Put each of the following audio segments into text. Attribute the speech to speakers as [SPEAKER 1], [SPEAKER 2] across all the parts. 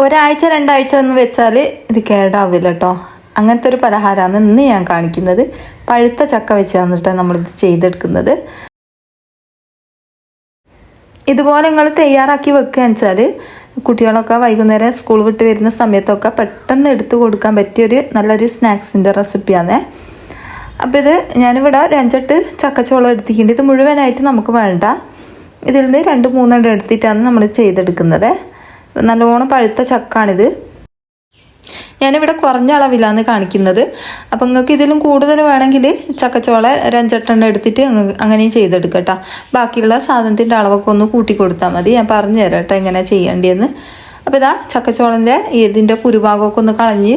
[SPEAKER 1] ഒരാഴ്ച 2 ആഴ്ച ഒന്ന് വെച്ചാൽ ഇത് കേടാവില്ല കേട്ടോ. അങ്ങനത്തെ ഒരു പലഹാരമാണ് ഇന്ന് ഞാൻ കാണിക്കുന്നത്. പഴുത്ത ചക്ക വെച്ച് തന്നിട്ട് നമ്മളിത് ചെയ്തെടുക്കുന്നത്. ഇതുപോലെ നിങ്ങൾ തയ്യാറാക്കി വെക്കുകയെന്ന് വെച്ചാൽ കുട്ടികളൊക്കെ വൈകുന്നേരം സ്കൂൾ വിട്ട് വരുന്ന സമയത്തൊക്കെ പെട്ടെന്ന് എടുത്ത് കൊടുക്കാൻ പറ്റിയൊരു നല്ലൊരു സ്നാക്സിൻ്റെ റെസിപ്പിയാണ്. അപ്പോൾ ഇത് ഞാനിവിടെ ഒരു 5-8 ചക്കച്ചോളം എടുത്തിട്ടുണ്ട്. ഇത് മുഴുവനായിട്ട് നമുക്ക് വേണ്ട. ഇതിൽ നിന്ന് 2-3 എടുത്തിട്ടാണ് നമ്മൾ ചെയ്തെടുക്കുന്നത്. നല്ലോണം പഴുത്ത ചക്കാണിത്. ഞാനിവിടെ കുറഞ്ഞ അളവിലാണ് കാണിക്കുന്നത്. അപ്പം നിങ്ങൾക്ക് ഇതിലും കൂടുതൽ വേണമെങ്കിൽ ചക്കച്ചോള ഒരു 5-8 എടുത്തിട്ട് അങ്ങനെയും ചെയ്തെടുക്കാം കേട്ടോ. ബാക്കിയുള്ള സാധനത്തിൻ്റെ അളവൊക്കെ ഒന്ന് കൂട്ടി കൊടുത്താൽ മതി. ഞാൻ പറഞ്ഞു തരാം കേട്ടോ എങ്ങനെ ചെയ്യേണ്ടതെന്ന്. അപ്പോൾ ഇതാ ചക്കച്ചോളൻ്റെ ഇതിൻ്റെ കുരുഭാഗമൊക്കെ ഒന്ന് കളഞ്ഞ്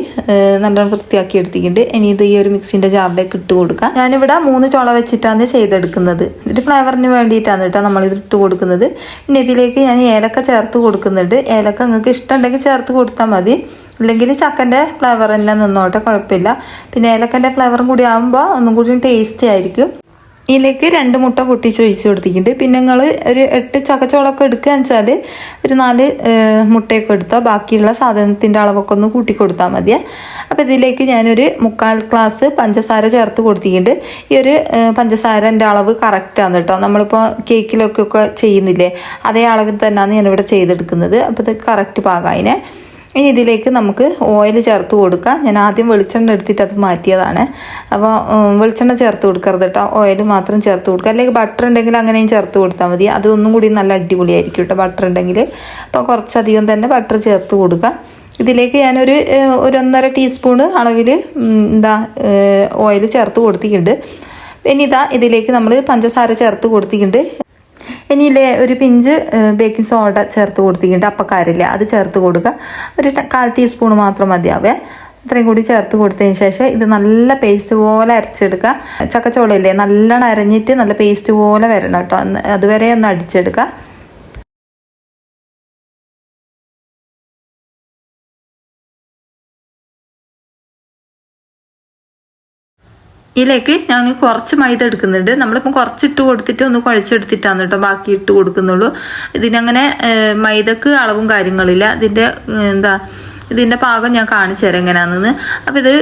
[SPEAKER 1] നല്ലോണം വൃത്തിയാക്കി എടുത്തിട്ടുണ്ട്. ഇനി ഇത് ഈ ഒരു മിക്സിൻ്റെ ജാറിലേക്ക് ഇട്ട് കൊടുക്കാം. ഞാനിവിടെ 3 ചോള വെച്ചിട്ടാണ് ചെയ്തെടുക്കുന്നത്. ഒരു ഫ്ലേവറിന് വേണ്ടിയിട്ടാണ് കേട്ടോ നമ്മളിത് ഇട്ട് കൊടുക്കുന്നത്. പിന്നെ ഇതിലേക്ക് ഞാൻ ഏലക്ക ചേർത്ത് കൊടുക്കുന്നുണ്ട്. ഏലക്ക നിങ്ങൾക്ക് ഇഷ്ടമുണ്ടെങ്കിൽ ചേർത്ത് കൊടുത്താൽ മതി, അല്ലെങ്കിൽ ചക്കൻ്റെ ഫ്ലേവർ തന്നെ നിന്നോട്ടെ, കുഴപ്പമില്ല. പിന്നെ ഏലക്കൻ്റെ ഫ്ലേവറും കൂടി ആകുമ്പോൾ ഒന്നും കൂടി ടേസ്റ്റി ആയിരിക്കും. ഇതിലേക്ക് 2 മുട്ട പൊട്ടിച്ച് ഒഴിച്ച് കൊടുത്തിട്ടുണ്ട്. പിന്നെ നിങ്ങൾ ഒരു 8 ചക്കച്ചോളൊക്കെ എടുക്കുകയെന്ന് വെച്ചാൽ ഒരു 4 മുട്ടയൊക്കെ എടുത്താൽ ബാക്കിയുള്ള സാധനത്തിൻ്റെ അളവൊക്കെ ഒന്ന് കൂട്ടി കൊടുത്താൽ മതിയേ. അപ്പോൾ ഇതിലേക്ക് ഞാനൊരു 3/4 ഗ്ലാസ് പഞ്ചസാര ചേർത്ത് കൊടുത്തിട്ടുണ്ട്. ഈ ഒരു പഞ്ചസാരൻ്റെ അളവ് കറക്റ്റാണ് കേട്ടോ. നമ്മളിപ്പോൾ കേക്കിലൊക്കെ ചെയ്യുന്നില്ലേ, അതേ അളവിൽ തന്നെയാണ് ഞാനിവിടെ ചെയ്തെടുക്കുന്നത്. അപ്പോൾ ഇത് കറക്റ്റ് പാകം അതിനെ. ഇനി ഇതിലേക്ക് നമുക്ക് ഓയിൽ ചേർത്ത് കൊടുക്കാം. ഞാൻ ആദ്യം വെളിച്ചെണ്ണ എടുത്തിട്ട് അത് മാറ്റിയതാണ്. അപ്പോൾ വെളിച്ചെണ്ണ ചേർത്ത് കൊടുക്കരുത് കേട്ടോ, ഓയിൽ മാത്രം ചേർത്ത് കൊടുക്കുക. അല്ലെങ്കിൽ ബട്ടർ ഉണ്ടെങ്കിൽ അങ്ങനെയും ചേർത്ത് കൊടുത്താൽ മതി. അതൊന്നും കൂടി നല്ല അടിപൊളിയായിരിക്കും കേട്ടോ ബട്ടർ ഉണ്ടെങ്കിൽ. അപ്പോൾ കുറച്ചധികം തന്നെ ബട്ടർ ചേർത്ത് കൊടുക്കുക. ഇതിലേക്ക് ഞാനൊരു 1.5 ടീസ്പൂണ് അളവിൽ ഓയിൽ ചേർത്ത് കൊടുത്തിട്ടുണ്ട്. ഇനി ഇതിലേക്ക് നമ്മൾ പഞ്ചസാര ചേർത്ത് കൊടുത്തിട്ടുണ്ട്. ഇനിയില്ലേ ഒരു പിഞ്ച് ബേക്കിംഗ് സോഡ ചേർത്ത് കൊടുത്തിട്ടുണ്ട്. അപ്പക്കാരില്ല, അത് ചേർത്ത് കൊടുക്കുക. ഒരു 1/4 ടീസ്പൂൺ മാത്രം മതിയാവേ. ഇത്രയും കൂടി ചേർത്ത് കൊടുത്തതിന് ശേഷം ഇത് നല്ല പേസ്റ്റ് പോലെ അരച്ചെടുക്കുക. ചക്കച്ചോളയില്ലേ നല്ലോണം അരഞ്ഞിട്ട് നല്ല പേസ്റ്റ് പോലെ വരണം കേട്ടോ. അതുവരെ ഒന്ന് അടിച്ചെടുക്കുക. ഇതിലേക്ക് ഞാൻ കുറച്ച് മൈദ എടുക്കുന്നുണ്ട്. നമ്മളിപ്പോൾ കുറച്ചിട്ട് കൊടുത്തിട്ട് ഒന്ന് കുഴച്ചെടുത്തിട്ടാണ് കേട്ടോ ബാക്കി ഇട്ട് കൊടുക്കുന്നുള്ളൂ. ഇതിനങ്ങനെ മൈദക്ക് അളവും കാര്യങ്ങളില്ല. ഇതിൻ്റെ പാകം ഞാൻ കാണിച്ചു തരാം എങ്ങനെയാണെന്ന്. അപ്പോൾ ഇത്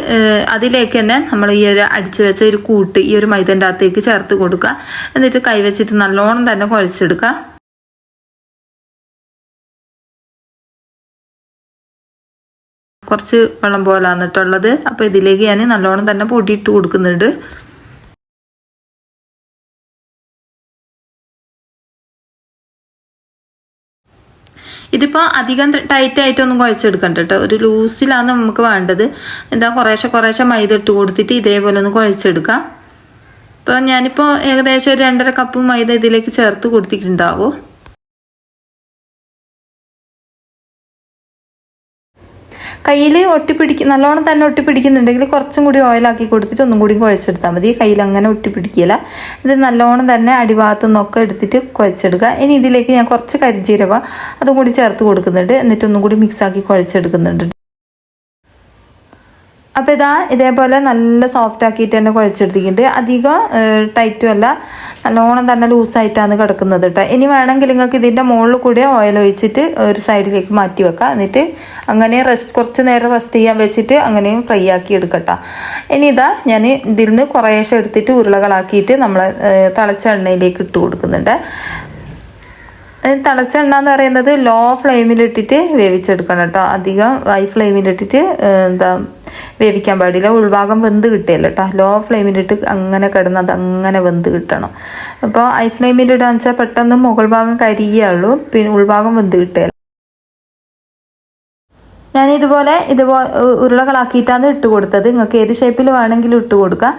[SPEAKER 1] അതിലേക്ക് തന്നെ നമ്മൾ ഈ ഒരു അടിച്ചു വെച്ച ഒരു കൂട്ട് ഈ ഒരു മൈദൻ്റെ അകത്തേക്ക് ചേർത്ത് കൊടുക്കുക. എന്നിട്ട് കൈവച്ചിട്ട് നല്ലോണം തന്നെ കുഴച്ചെടുക്കുക. കുറച്ച് വെള്ളം പോലാണ് ഇട്ടുള്ളത്. അപ്പോൾ ഇതിലേക്ക് ഞാൻ നല്ലോണം തന്നെ പൊടിയിട്ട് കൊടുക്കുന്നുണ്ട്. ഇതിപ്പോൾ അധികം ടൈറ്റ് ആയിട്ടൊന്നും കുഴച്ചെടുക്കണ്ട കേട്ടോ. ഒരു ലൂസിലാണ് നമുക്ക് വേണ്ടത്. കുറേശ്ശെ മൈദ ഇട്ട് കൊടുത്തിട്ട് ഇതേപോലെ ഒന്ന് കുഴച്ചെടുക്കാം. ഇപ്പോൾ ഞാനിപ്പോൾ ഏകദേശം ഒരു 2.5 കപ്പ് മൈദ ഇതിലേക്ക് ചേർത്ത് കൊടുത്തിട്ടുണ്ടാവും. കയ്യിൽ നല്ലോണം തന്നെ ഒട്ടിപ്പിടിക്കുന്നുണ്ടെങ്കിൽ കുറച്ചും കൂടി ഓയിലാക്കി കൊടുത്തിട്ട് ഒന്നും കൂടി കുഴച്ചെടുത്താൽ മതി. കയ്യിൽ അങ്ങനെ ഒട്ടിപ്പിടിക്കില്ല. ഇത് നല്ലോണം തന്നെ അടിഭാഗത്തു നിന്നൊക്കെ എടുത്തിട്ട് കുഴച്ചെടുക്കുക. ഇനി ഇതിലേക്ക് ഞാൻ കുറച്ച് കരിജീരകം അതും കൂടി ചേർത്ത് കൊടുക്കുന്നുണ്ട്. എന്നിട്ട് ഒന്നും കൂടി മിക്സാക്കി കുഴച്ചെടുക്കുന്നുണ്ട്. അപ്പോൾ ഇതേപോലെ നല്ല സോഫ്റ്റ് ആക്കിയിട്ട് തന്നെ കുഴച്ചെടുത്തിട്ടുണ്ട്. അധികം ടൈറ്റും അല്ല, നല്ലോണം തന്നെ ലൂസായിട്ടാണ് കിടക്കുന്നത് കേട്ടോ. ഇനി വേണമെങ്കിൽ നിങ്ങൾക്ക് ഇതിൻ്റെ മുകളിൽ കൂടി ഓയിൽ ഒഴിച്ചിട്ട് ഒരു സൈഡിലേക്ക് മാറ്റി വെക്കാം. എന്നിട്ട് അങ്ങനെ കുറച്ച് നേരം റെസ്റ്റ് ചെയ്യാൻ വെച്ചിട്ട് അങ്ങനെയും ഫ്രൈ ആക്കി എടുക്കട്ടോ. ഇനി ഞാൻ ഇതിൽ നിന്ന് കുറേശ്ശെ എടുത്തിട്ട് ഉരുളകളാക്കിയിട്ട് നമ്മൾ തിളച്ച എണ്ണയിലേക്ക് ഇട്ട് കൊടുക്കുന്നുണ്ട്. തിളച്ച എണ്ണ എന്ന് പറയുന്നത് ലോ ഫ്ലെയിമിലിട്ടിട്ട് വേവിച്ചെടുക്കണം കേട്ടോ. അധികം ഹൈ ഫ്ലെയിമിലിട്ടിട്ട് വേവിക്കാൻ പാടില്ല. ഉൾഭാഗം വെന്ത് കിട്ടിയല്ലോ കേട്ടോ. ലോ ഫ്ലെയിമിലിട്ട് അങ്ങനെ കിടന്നത് അങ്ങനെ വെന്ത് കിട്ടണം. അപ്പോൾ ഹൈ ഫ്ലെയിമിലിടാന്ന് വെച്ചാൽ പെട്ടെന്ന് മുകൾ ഭാഗം കരിയുള്ളൂ, പിന്നെ ഉൾഭാഗം വെന്ത് കിട്ടിയല്ലോ. ഞാൻ ഇതുപോലെ ഉരുളകളാക്കിയിട്ടാണ് ഇട്ട് കൊടുത്തത്. നിങ്ങൾക്ക് ഏത് ഷേപ്പിൽ വേണമെങ്കിലും ഇട്ട് കൊടുക്കാം.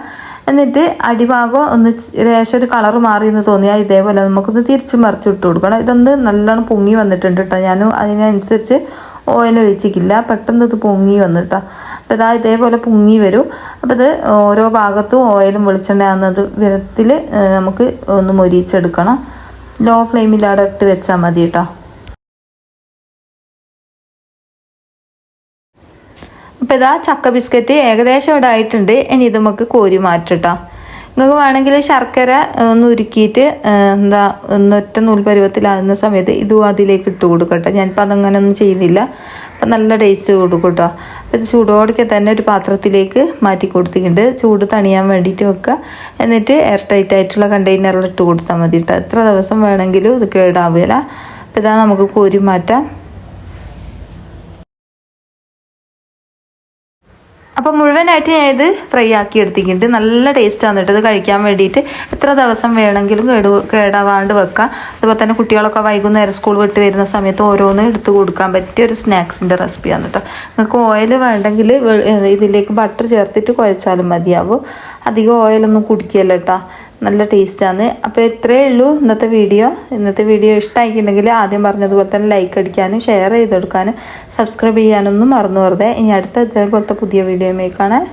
[SPEAKER 1] എന്നിട്ട് അടിഭാഗം ഒന്ന് ലേശം ഒരു കളർ മാറി എന്ന് തോന്നിയാൽ ഇതേപോലെ നമുക്കൊന്ന് തിരിച്ച് മറിച്ച് ഇട്ട് കൊടുക്കണം. ഇതൊന്ന് നല്ലോണം പൊങ്ങി വന്നിട്ടുണ്ട് കേട്ടോ. ഞാൻ അതിനനുസരിച്ച് ഓയിൽ ഒഴിച്ചിട്ടില്ല, പെട്ടെന്ന് ഇത് പൊങ്ങി വന്നിട്ടോ. അപ്പോൾ ഇതേപോലെ പൊങ്ങി വരും. അപ്പോൾ ഇത് ഓരോ ഭാഗത്തും ഓയിലും വെളിച്ചെണ്ണയാകുന്നത് വിധത്തിൽ നമുക്ക് ഒന്ന് മൊരിച്ചെടുക്കണം. ലോ ഫ്ലെയിമിൽ അവിടെ ഇട്ട് വെച്ചാൽ മതി കേട്ടോ. അപ്പോൾ ചക്ക ബിസ്ക്കറ്റ് ഏകദേശം ഇവിടെ ആയിട്ടുണ്ട്. ഇനി ഇത് നമുക്ക് കോരി മാറ്റട്ടോ. നിങ്ങൾക്ക് വേണമെങ്കിൽ ശർക്കര ഒന്ന് ഉരുക്കിയിട്ട് ഒന്നൊറ്റ നൂൽ പരുവത്തിലാകുന്ന സമയത്ത് ഇതും അതിലേക്ക് ഇട്ട് കൊടുക്കട്ടെ. ഞാനിപ്പോൾ അതങ്ങനെ ഒന്നും ചെയ്യുന്നില്ല. അപ്പം നല്ല ടേസ്റ്റ് കൊടുക്കും കേട്ടോ. അപ്പോൾ ഇത് ചൂടോടൊക്കെ തന്നെ ഒരു പാത്രത്തിലേക്ക് മാറ്റി കൊടുത്തിട്ടുണ്ട്. ചൂട് തണിയാൻ വേണ്ടിയിട്ട് വെക്കുക. എന്നിട്ട് എയർ ടൈറ്റ് ആയിട്ടുള്ള കണ്ടെയ്നറിൽ ഇട്ട് കൊടുത്താൽ മതി കേട്ടോ. എത്ര ദിവസം വേണമെങ്കിലും ഇത് കേടാവില്ല. അപ്പോൾ ഇതാ നമുക്ക് കോരി മാറ്റാം. അപ്പോൾ മുഴുവനായിട്ട് ഞാൻ ഇത് ഫ്രൈ ആക്കി എടുത്തിട്ടുണ്ട്. നല്ല ടേസ്റ്റാണ് കേട്ടോ ഇത് കഴിക്കാൻ വേണ്ടിയിട്ട്. എത്ര ദിവസം വേണമെങ്കിലും കേടാവാണ്ട് വെക്കാം. അതുപോലെ തന്നെ കുട്ടികളൊക്കെ വൈകുന്നേരം സ്കൂൾ വിട്ട് വരുന്ന സമയത്ത് ഓരോന്ന് എടുത്ത് കൊടുക്കാൻ പറ്റിയ ഒരു സ്നാക്സിൻ്റെ റെസിപ്പിയാണ് കേട്ടോ. നിങ്ങൾക്ക് ഓയിൽ വേണ്ടെങ്കിൽ ഇതിലേക്ക് ബട്ടർ ചേർത്തിട്ട് കുഴച്ചാലും മതിയാവും. അധികം ഓയിലൊന്നും കുടിക്കുകയല്ല കേട്ടോ. നല്ല ടേസ്റ്റാണ്. അപ്പോൾ ഇത്രയേ ഉള്ളൂ ഇന്നത്തെ വീഡിയോ ഇഷ്ടമായിട്ടുണ്ടെങ്കിൽ ആദ്യം പറഞ്ഞതുപോലെ തന്നെ ലൈക്ക് അടിക്കാനും ഷെയർ ചെയ്തെടുക്കാനും സബ്സ്ക്രൈബ് ചെയ്യാനൊന്നും മറന്നു വെറുതെ. ഇനി അടുത്ത ഇതേപോലത്തെ പുതിയ വീഡിയോയുമായി കാണാൻ.